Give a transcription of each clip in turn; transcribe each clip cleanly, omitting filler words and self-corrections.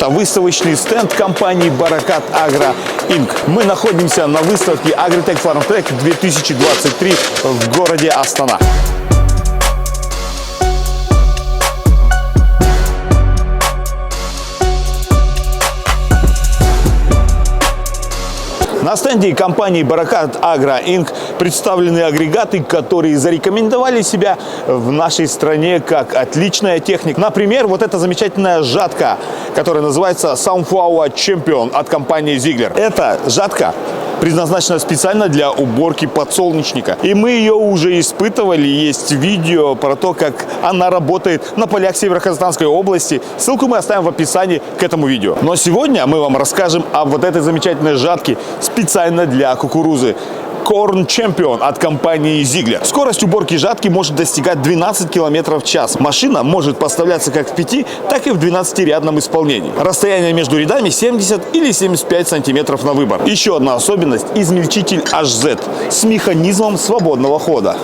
Это выставочный стенд компании Barakat.agro.inc. Мы находимся на выставке AgriTek Farmtek 2023 в городе Астана. На стенде компании Barakat.agro.inc представлены агрегаты, которые зарекомендовали себя в нашей стране как отличная техника. Например, вот эта замечательная жатка, которая называется Sunflower Champion от компании Ziegler. Эта жатка предназначена специально для уборки подсолнечника. И мы ее уже испытывали. Есть видео про то, как она работает на полях Северо-Казахстанской области. Ссылку мы оставим в описании к этому видео. Но сегодня мы вам расскажем о вот этой замечательной жатке специально для кукурузы. Corn Champion от компании Ziegler. Скорость уборки жатки может достигать 12 км в час. Машина может поставляться как в 5, так и в 12-рядном исполнении. Расстояние между рядами 70 или 75 сантиметров на выбор. Еще одна особенность – измельчитель HZ с механизмом свободного хода.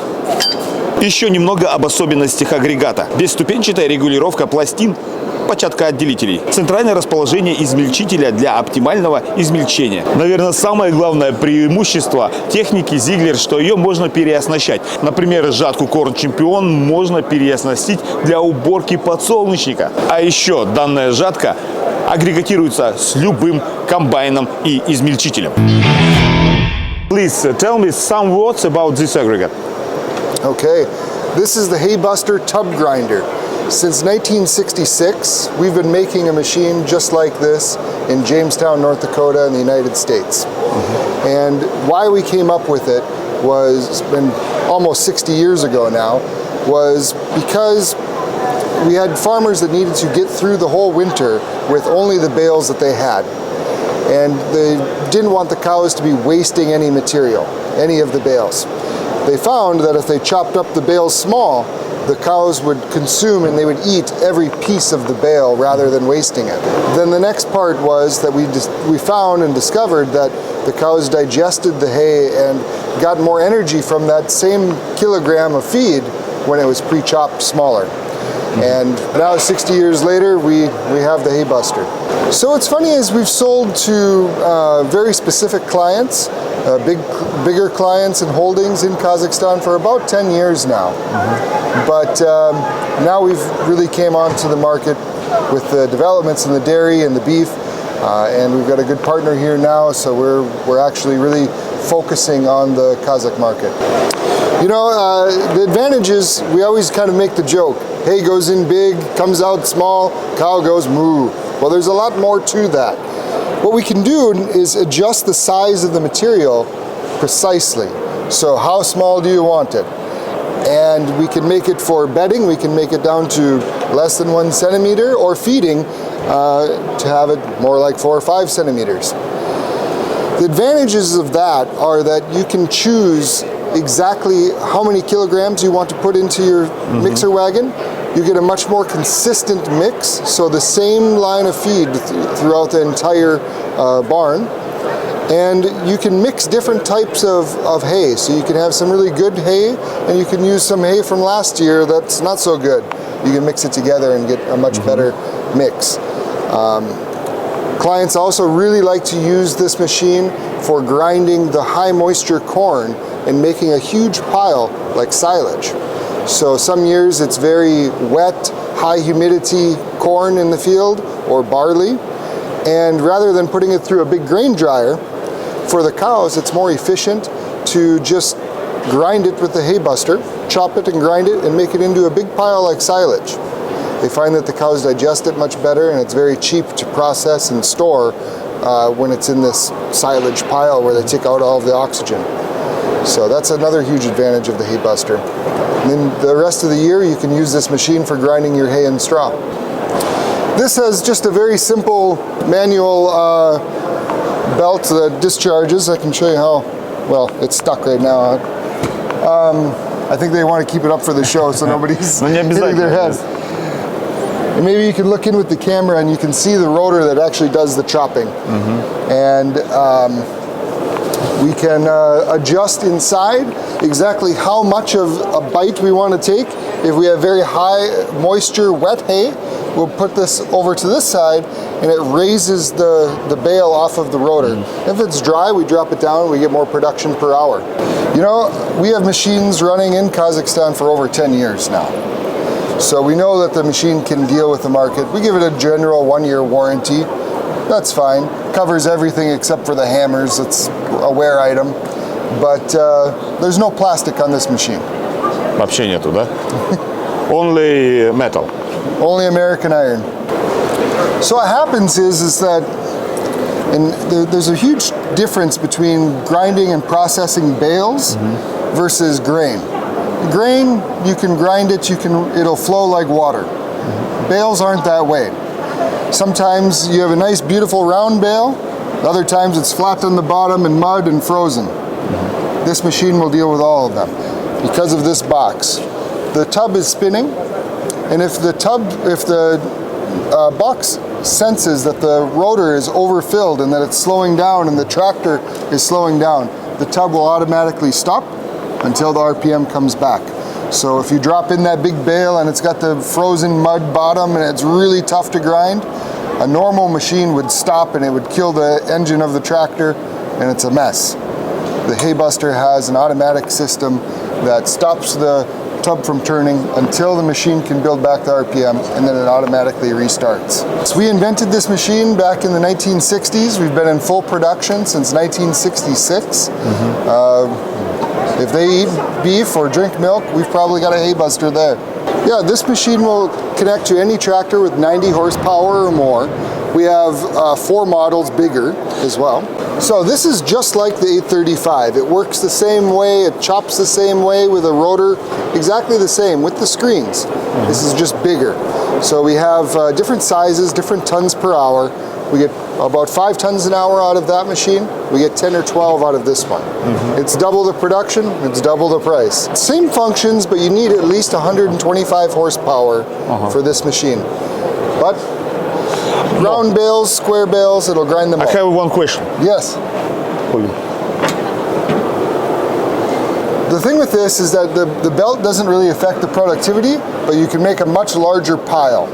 Еще немного об особенностях агрегата. Бесступенчатая регулировка пластин, початкоотделителей. Центральное расположение измельчителя для оптимального измельчения. Наверное, самое главное преимущество техники Ziegler, что ее можно переоснащать. Например, жатку Corn Champion можно переоснастить для уборки подсолнечника. А еще данная жатка агрегатируется с любым комбайном и измельчителем. Please tell me some words about this aggregate. Okay, this is the hay buster tub grinder. Since 1966, we've been making a machine just like this in Jamestown, North Dakota in the United States. And why we came up with it was, been almost 60 years ago now, was because we had farmers that needed to get through the whole winter with only the bales that they had. And they didn't want the cows to be wasting any material, any of the bales. They found that if they chopped up the bales small, the cows would consume and they would eat every piece of the bale rather than wasting it. Then the next part was that we found and discovered that the cows digested the hay and got more energy from that same kilogram of feed when it was pre-chopped smaller. And now 60 years later, we have the hay buster. So what's funny is we've sold to very specific clients, bigger clients and holdings in Kazakhstan for about 10 years now. But now we've really came onto the market with the developments in the dairy and the beef, and we've got a good partner here now, so we're actually really focusing on the Kazakh market. You know, the advantage is we always kind of make the joke, hay goes in big, comes out small, cow goes moo. Well, there's a lot more to that. What we can do is adjust the size of the material precisely. So how small do you want it? And we can make it for bedding, we can make it down to less than 1 centimeter, or feeding to have it more like 4 or 5 centimeters. The advantages of that are that you can choose exactly how many kilograms you want to put into your mixer wagon. You get a much more consistent mix, so the same line of feed throughout the entire barn. And you can mix different types of hay. So you can have some really good hay, and you can use some hay from last year that's not so good. You can mix it together and get a much better mix. Clients also really like to use this machine for grinding the high moisture corn and making a huge pile like silage. So some years it's very wet, high humidity corn in the field or barley. And rather than putting it through a big grain dryer, for the cows it's more efficient to just grind it with the hay buster, chop it and grind it and make it into a big pile like silage. They find that the cows digest it much better, and it's very cheap to process and store when it's in this silage pile where they take out all of the oxygen. So that's another huge advantage of the hay buster. And then the rest of the year you can use this machine for grinding your hay and straw. This has just a very simple manual belt that discharges. I can show you how, well, it's stuck right now. I think they want to keep it up for the show so nobody's hitting their head. And maybe you can look in with the camera and you can see the rotor that actually does the chopping. And we can adjust inside exactly how much of a bite we want to take. If we have very high moisture, wet hay, we'll put this over to this side and it raises the bale off of the rotor. If it's dry, we drop it down and we get more production per hour. You know, we have machines running in Kazakhstan for over 10 years now. So we know that the machine can deal with the market. We give it a general 1-year warranty. That's fine. Covers everything except for the hammers. It's a wear item. But there's no plastic on this machine. Вообще нету, да? Only metal. Only American iron. So what happens is that there's a huge difference between grinding and processing bales versus grain. Grain, you can grind it, it'll flow like water. Bales aren't that way. Sometimes you have a nice, beautiful round bale. Other times it's flat on the bottom and mud and frozen. This machine will deal with all of them because of this box. The tub is spinning, and if the box senses that the rotor is overfilled and that it's slowing down and the tractor is slowing down, the tub will automatically stop until the RPM comes back. So if you drop in that big bale and it's got the frozen mud bottom and it's really tough to grind, a normal machine would stop and it would kill the engine of the tractor and it's a mess. The hay buster has an automatic system that stops the tub from turning until the machine can build back the RPM, and then it automatically restarts. So we invented this machine back in the 1960s. We've been in full production since 1966. If they eat beef or drink milk, we've probably got a hay buster there. Yeah, this machine will connect to any tractor with 90 horsepower or more. We have 4 models bigger as well. So this is just like the 835. It works the same way, it chops the same way with a rotor, exactly the same with the screens. This is just bigger. So we have different sizes, different tons per hour. We get about 5 tons an hour out of that machine. We get 10 or 12 out of this one. It's double the production, it's double the price. Same functions, but you need at least 125 horsepower for this machine. But round bales, square bales, it'll grind them all. I have one question. Yes. The thing with this is that the belt doesn't really affect the productivity, but you can make a much larger pile.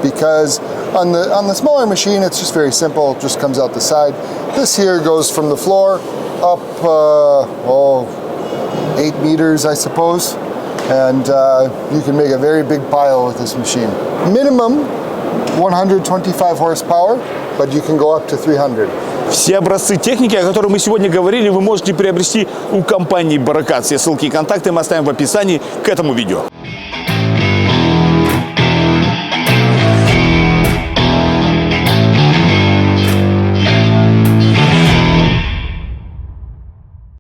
Because on the smaller machine, it's just very simple. It just comes out the side. This here goes from the floor up 8 meters, I suppose. And you can make a very big pile with this machine. Minimum 125 horsepower, but you can go up to 300. Все образцы техники, о которых мы сегодня говорили, вы можете приобрести у компании Barakat. Все ссылки и контакты мы оставим в описании к этому видео.